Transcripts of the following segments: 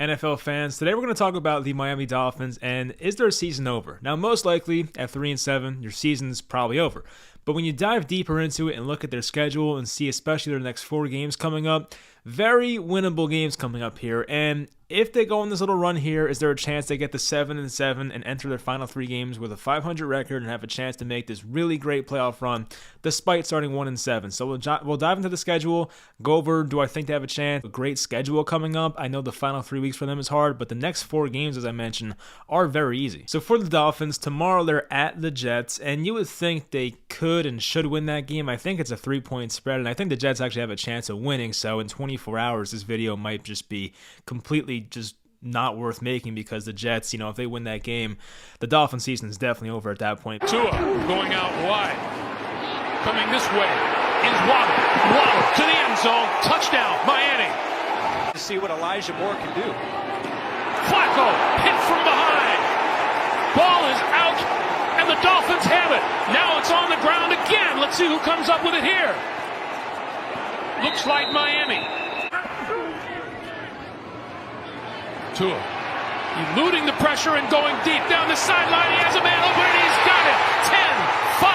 NFL fans. Today we're going to talk about the Miami Dolphins and is their season over? Now, most likely at 3-7, your season's probably over. But when you dive deeper into it and look at their schedule and see especially their next 4 games coming up, very winnable games coming up here. And if they go on this little run here, is there a chance they get to 7-7 and enter their final 3 games with a 500 record and have a chance to make this really great playoff run despite starting 1-7? So we'll dive into the schedule, go over, do I think they have a chance? A great schedule coming up. I know the final 3 weeks for them is hard, but the next 4 games, as I mentioned, are very easy. So for the Dolphins, tomorrow they're at the Jets, and you would think they could and should win that game. I think it's a 3-point spread, and I think the Jets actually have a chance of winning, so in 24 hours, this video might just be completely just not worth making because the Jets, if they win that game, the Dolphins season is definitely over at that point. Tua going out wide. Coming this way is Waddle. Waddle to the end zone. Touchdown, Miami. To see what Elijah Moore can do. Flacco hit from behind. Ball is out, and the Dolphins have it. Now it's on the ground again. Let's see who comes up with it here. Looks like Miami. Tua eluding the pressure and going deep down the sideline. He has a man open and he's got it. 10-5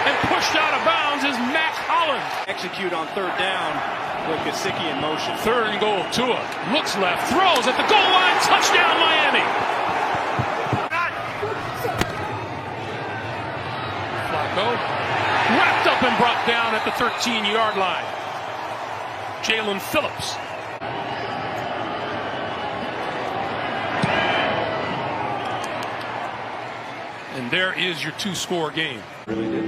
and pushed out of bounds is Matt Holland. Execute on third down with Gesicki in motion. 3rd and goal. Tua looks left, throws at the goal line. Touchdown, Miami. Flacco wrapped up and brought down at the 13-yard line. Jalen Phillips. And there is your 2-score game. Really did.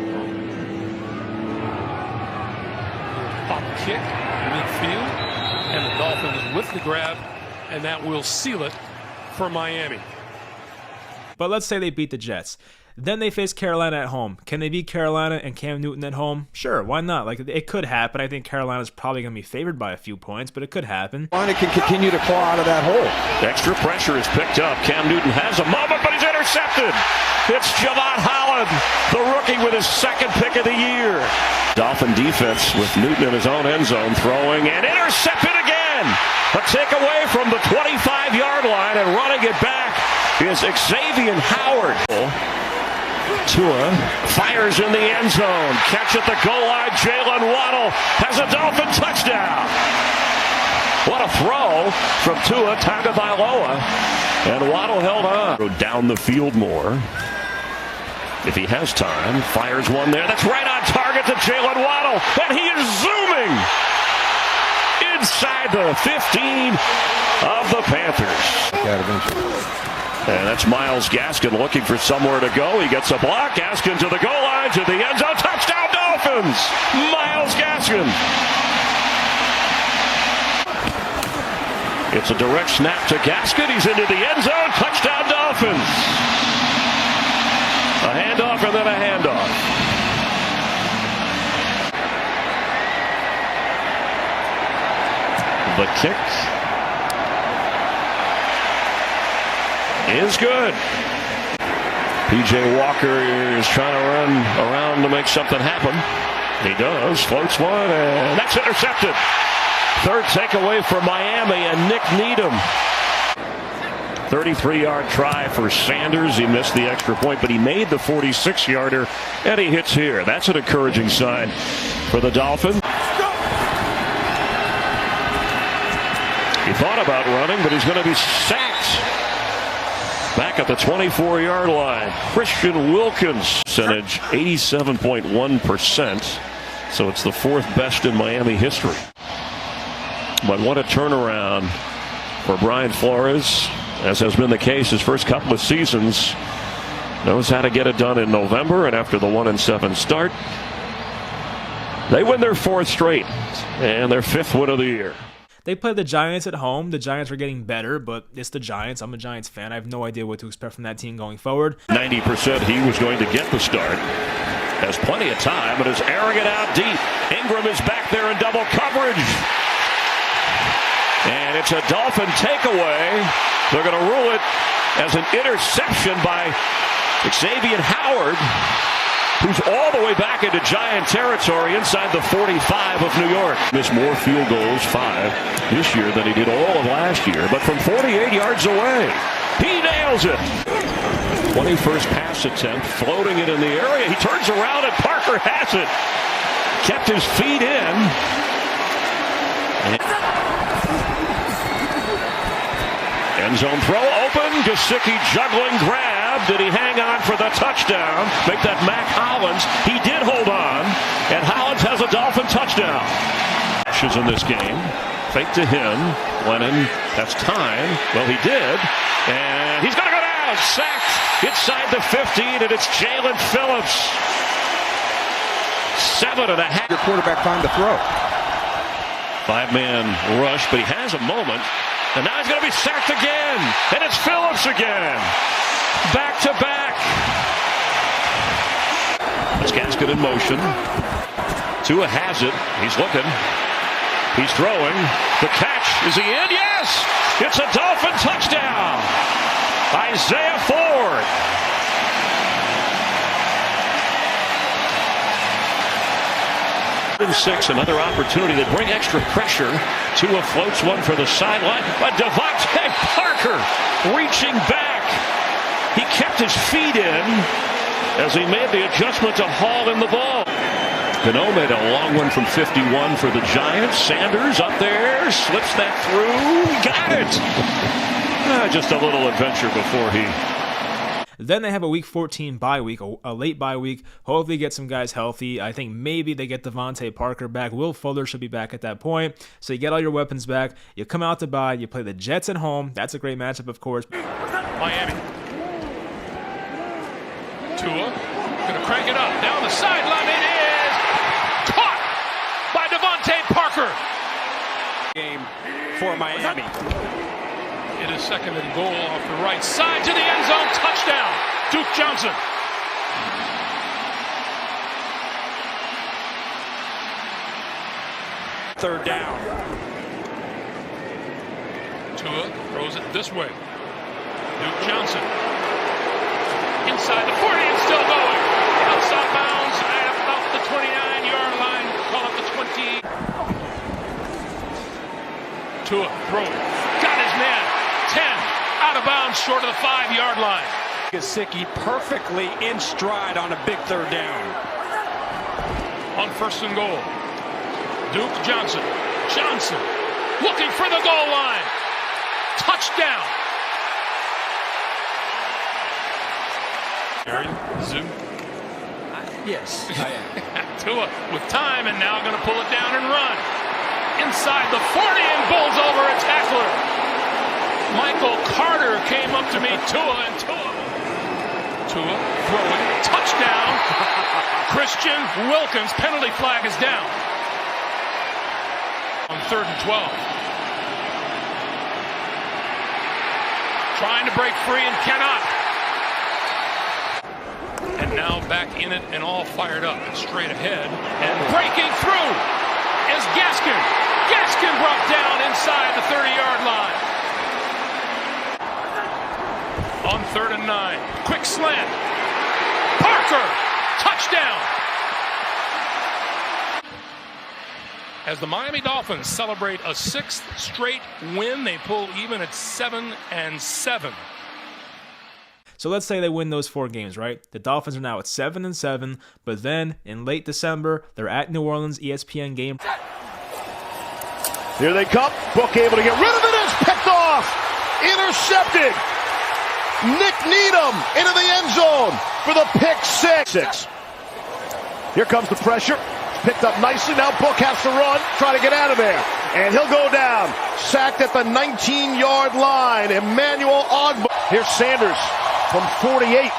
Pop kick, midfield, and the Dolphins with the grab, and that will seal it for Miami. But let's say they beat the Jets. Then they face Carolina at home. Can they beat Carolina and Cam Newton at home? Sure, why not? It could happen. I think Carolina's probably going to be favored by a few points, but it could happen. Carolina can continue to claw out of that hole. Extra pressure is picked up. Cam Newton has a moment, but he's intercepted. It's Javon Holland, the rookie with his 2nd pick of the year. Dolphin defense with Newton in his own end zone, throwing and intercepted again. A takeaway from the 25-yard line, and running it back is Xavier Howard. Tua fires in the end zone. Catch at the goal line. Jalen Waddle has a Dolphin touchdown. What a throw from Tua Tagovailoa. And Waddle held on. Go down the field more. If he has time, fires one there. That's right on target to Jalen Waddle. And he is zooming inside the 15 of the Panthers. Got eventually. And that's Myles Gaskin looking for somewhere to go. He gets a block. Gaskin to the goal line, to the end zone. Touchdown, Dolphins! Myles Gaskin. It's a direct snap to Gaskin. He's into the end zone. Touchdown, Dolphins. A handoff and then a handoff. The kick is good. P.J. Walker is trying to run around to make something happen. He does. Floats one, and that's intercepted. 3rd takeaway for Miami and Nick Needham. 33-yard try for Sanders. He missed the extra point, but he made the 46-yarder, and he hits here. That's an encouraging sign for the Dolphins. He thought about running, but he's going to be sacked. Back at the 24-yard line, Christian Wilkins, percentage 87.1%. So it's the 4th best in Miami history. But what a turnaround for Brian Flores, as has been the case his first couple of seasons. Knows how to get it done in November, and after the 1-7 start, they win their 4th straight and their 5th win of the year. They play the Giants at home. The Giants are getting better, but it's the Giants. I'm a Giants fan. I have no idea what to expect from that team going forward. 90% he was going to get the start. Has plenty of time and is airing it out deep. Ingram is back there in double coverage. And it's a Dolphin takeaway. They're going to rule it as an interception by Xavier Howard. who's all the way back into Giant territory inside the 45 of New York. Missed more field goals, 5, this year than he did all of last year. But from 48 yards away, he nails it. 21st pass attempt, floating it in the area. He turns around and Parker has it. Kept his feet in. End zone throw open. Gesicki juggling grab. Did he hang on for the touchdown? Make that Mac Hollins. He did hold on. And Hollins has a Dolphin touchdown. Ashes in this game. Fake to him. Lennon, that's time. Well, he did. And he's going to go down. Sacked inside the 15. And it's Jalen Phillips. 7.5. Your quarterback time to throw. 5-man rush, but he has a moment. And now he's going to be sacked again. And it's Phillips again. Back to back. That's Gaskin in motion. Tua has it. He's looking. He's throwing. The catch. Is he in? Yes! It's a Dolphin touchdown. Isaiah Ford. 6, another opportunity to bring extra pressure. Tua floats one for the sideline, but Devontae Parker reaching back. He kept his feet in as he made the adjustment to haul in the ball. Gano made a long one from 51 for the Giants. Sanders up there, slips that through, got it. Just a little adventure before he... Then they have a Week 14 bye week, a late bye week. Hopefully get some guys healthy. I think maybe they get Devontae Parker back. Will Fuller should be back at that point. So you get all your weapons back. You come out to bye. You play the Jets at home. That's a great matchup, of course. Miami. Tua going to crank it up. Down the sideline. It is caught by Devontae Parker. Game for Miami. It is 2nd and goal off the right side to the end zone. Touchdown, Duke Johnson. Third down. Tua throws it this way. Duke Johnson. Inside the 40 and still going. Outside bounds at about the 29-yard line. Call it the 20. Tua throwing. Got his man. 10 out of bounds short of the 5-yard line. Gesicki perfectly in stride on a big third down. On 1st and goal. Duke Johnson. Johnson looking for the goal line. Touchdown. Aaron, zoom. Yes, I am. Tua with time and now going to pull it down and run. Inside the 40 and bowls over a tackler. Michael Carter came up to meet Tua and Tua throwing. Touchdown. Christian Wilkins. Penalty flag is down. On 3rd and 12. Trying to break free and cannot. And now back in it and all fired up and straight ahead. And breaking through is Gaskin. Gaskin brought down inside the 30-yard line. On 3rd and 9. Quick slant. Parker. Touchdown. As the Miami Dolphins celebrate a 6th straight win, they pull even at 7-7. So let's say they win those 4 games, right? The Dolphins are now at 7-7, but then in late December, they're at New Orleans, ESPN game. Here they come. Book able to get rid of it. It's picked off. Intercepted. Nick Needham into the end zone for the pick 6. Here comes the pressure. Picked up nicely. Now Book has to run, try to get out of there. And he'll go down. Sacked at the 19-yard line. Emmanuel Ogba. Here's Sanders from 48.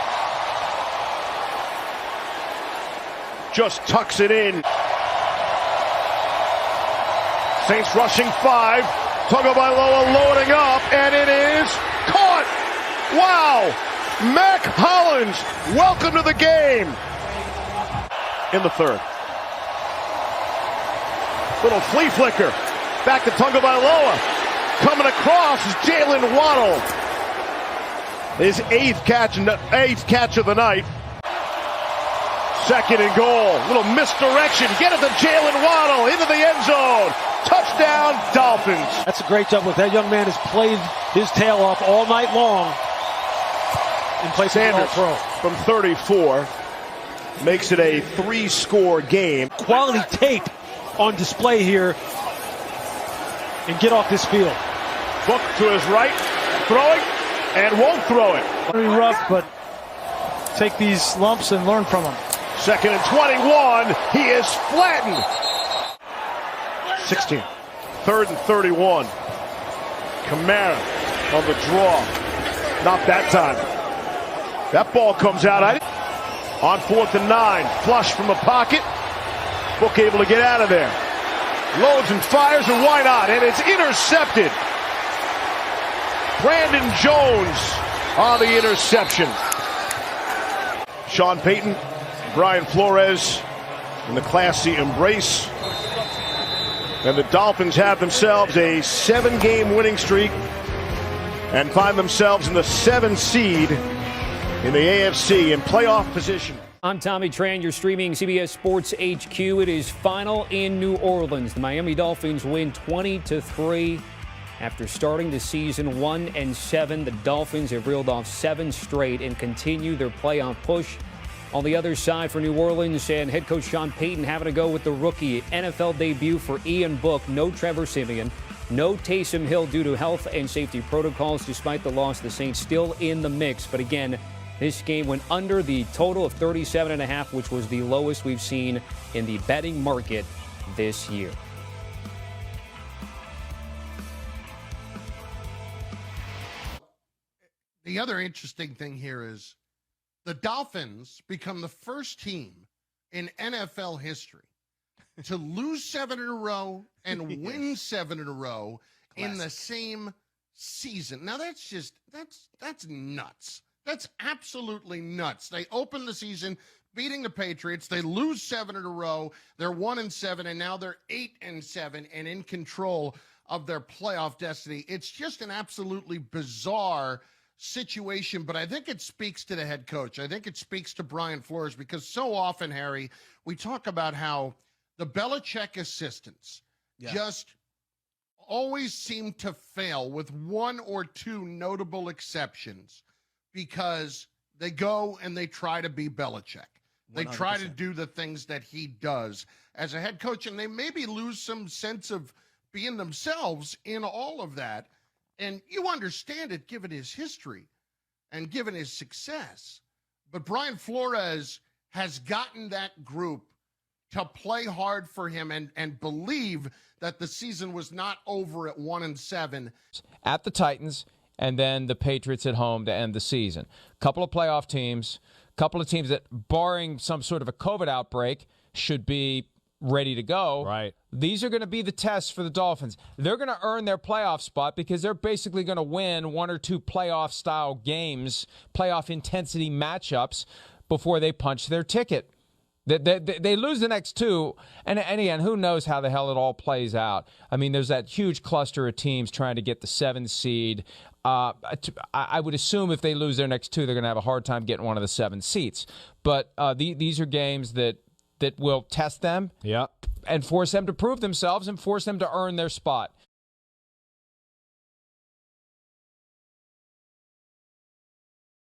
Just tucks it in. Saints rushing 5. Tagovailoa loading up, and it is caught. Wow. Mac Hollins, welcome to the game. In the 3rd. Little flea flicker. Back to Tagovailoa. Coming across is Jalen Waddle. His 8th catch of the night. Second and goal. Little misdirection. Get it to Jalen Waddle into the end zone. Touchdown, Dolphins. That's a great job. Look, that young man has played his tail off all night long in place of Sanders throw. from 34 makes it a 3-score game. Quality tape on display here, and get off this field. Book to his right, throwing, and won't throw it. Very rough, but take these lumps and learn from them. Second and 21. He is flattened. 16. Third and 31. Kamara on the draw. Not that time. That ball comes out. On 4th and 9. Flush from the pocket. Book able to get out of there. Loads and fires, and why not? And it's intercepted. Brandon Jones on the interception. Sean Payton, Brian Flores in the classy embrace. And the Dolphins have themselves a 7-game winning streak and find themselves in the 7th seed in the AFC in playoff position. I'm Tommy Tran. You're streaming CBS Sports HQ. It is final in New Orleans. The Miami Dolphins win 20-3. After starting the season 1-7, the Dolphins have reeled off 7 straight and continue their playoff push. On the other side for New Orleans, and head coach Sean Payton having to go with the rookie NFL debut for Ian Book. No Trevor Siemian, no Taysom Hill due to health and safety protocols. Despite the loss, the Saints still in the mix. But again, this game went under the total of 37.5, which was the lowest we've seen in the betting market this year. The other interesting thing here is the Dolphins become the first team in NFL history to lose 7 in a row and win 7 in a row in the same season. Now that's nuts. That's absolutely nuts. They open the season beating the Patriots. They lose 7 in a row. They're 1-7, and now they're 8-7 and in control of their playoff destiny. It's just an absolutely bizarre situation, but I think it speaks to the head coach. I think it speaks to Brian Flores, because so often, Harry, we talk about how the Belichick assistants just always seem to fail, with 1 or 2 notable exceptions, because they go and they try to be Belichick. They 100%. try to do the things that he does as a head coach, and they maybe lose some sense of being themselves in all of that. And you understand it, given his history and given his success. But Brian Flores has gotten that group to play hard for him and believe that the season was not over at 1-7. At the Titans, and then the Patriots at home to end the season. Couple of playoff teams, couple of teams that, barring some sort of a COVID outbreak, should be ready to go. Right. These are going to be the tests for the Dolphins. They're going to earn their playoff spot because they're basically going to win 1 or 2 playoff-style games, playoff-intensity matchups before they punch their ticket. They lose the next 2, and again, who knows how the hell it all plays out. I mean, there's that huge cluster of teams trying to get the 7th seed. I would assume if they lose their next 2, they're going to have a hard time getting one of the 7 seats. But these are games that will test them and force them to prove themselves and force them to earn their spot.